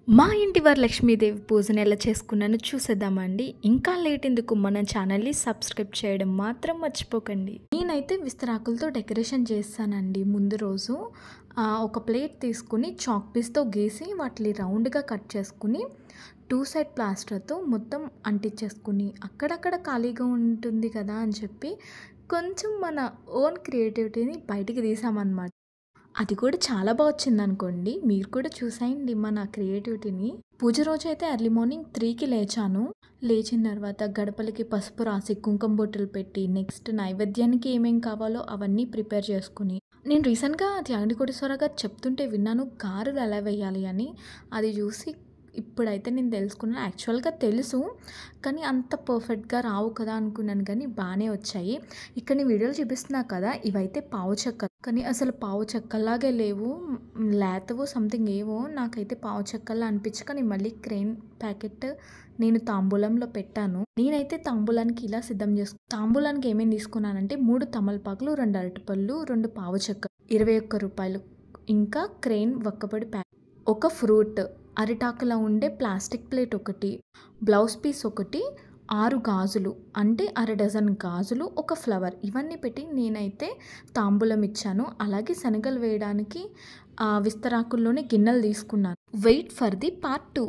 మా ఇంటి వారు లక్ష్మీదేవి పూజను ఎలా చేసుకున్నానో చూసేద్దామండి. ఇంకా లేట్ ఎందుకు, మన ఛానల్ని సబ్స్క్రైబ్ చేయడం మాత్రం మర్చిపోకండి. నేనైతే విస్తరాకులతో డెకరేషన్ చేస్తానండి. ముందు రోజు ఒక ప్లేట్ తీసుకుని చాక్ పీస్తో గీసి వాటిని రౌండ్గా కట్ చేసుకుని 2 సైడ్ ప్లాస్టర్తో మొత్తం అంటించేసుకుని, అక్కడక్కడ ఖాళీగా ఉంటుంది కదా అని చెప్పి కొంచెం మన ఓన్ క్రియేటివిటీని బయటికి తీసామన్నమాట. అది కూడా చాలా బా వచ్చిందనుకోండి. మీరు కూడా చూసేయండి మన క్రియేటివిటీని. పూజ రోజైతే ఎర్లీ మార్నింగ్ 3కి లేచాను. లేచిన తర్వాత గడపలకి పసుపు రాసి, కుంకుమ బొట్టులు పెట్టి, నెక్స్ట్ నైవేద్యానికి ఏమేం కావాలో అవన్నీ ప్రిపేర్ చేసుకుని, నేను రీసెంట్‌గా త్యాగంటి కోటేశ్వరరావు గారు చెప్తుంటే విన్నాను గారెలు ఎలా వేయాలి అని. అది చూసి ఇప్పుడైతే నేను తెలుసుకున్నాను. యాక్చువల్‌గా తెలుసు, కానీ అంత పర్ఫెక్ట్‌గా రావు కదా అనుకున్నాను, కానీ బానే వచ్చాయి. ఇక్కడ నేను వీడియోలో చూపిస్తున్నా కదా, ఇవైతే పావు చెక్కలు. కానీ అసలు పావు చెక్కల్లాగే లేవు. లేతవో సంథింగ్ ఏవో నాకైతే పావు చెక్కల్లా అనిపించి, కానీ మళ్ళీ క్రెయిన్ ప్యాకెట్ నేను తాంబూలంలో పెట్టాను. నేనైతే తాంబూలానికి ఇలా సిద్ధం తాంబూలానికి ఏమేమి తీసుకున్నానంటే 3 తమలపాకులు, 2 అరటిపళ్ళు, 2 పావు చెక్కలు, రూ. 21, ఇంకా క్రెయిన్ వక్కపొడి ఒక ఫ్రూట్, అరిటాకులా ఉండే ప్లాస్టిక్ ప్లేట్ ఒకటి, బ్లౌజ్ పీస్ ఒకటి, 6 గాజులు అంటే అర డజన్ గాజులు, ఒక ఫ్లవర్, ఇవన్నీ పెట్టి నేనైతే తాంబూలం ఇచ్చాను. అలాగే శనగలు వేయడానికి విస్తరాకుల్లోనే గిన్నెలు తీసుకున్నాను. Wait for the part 2.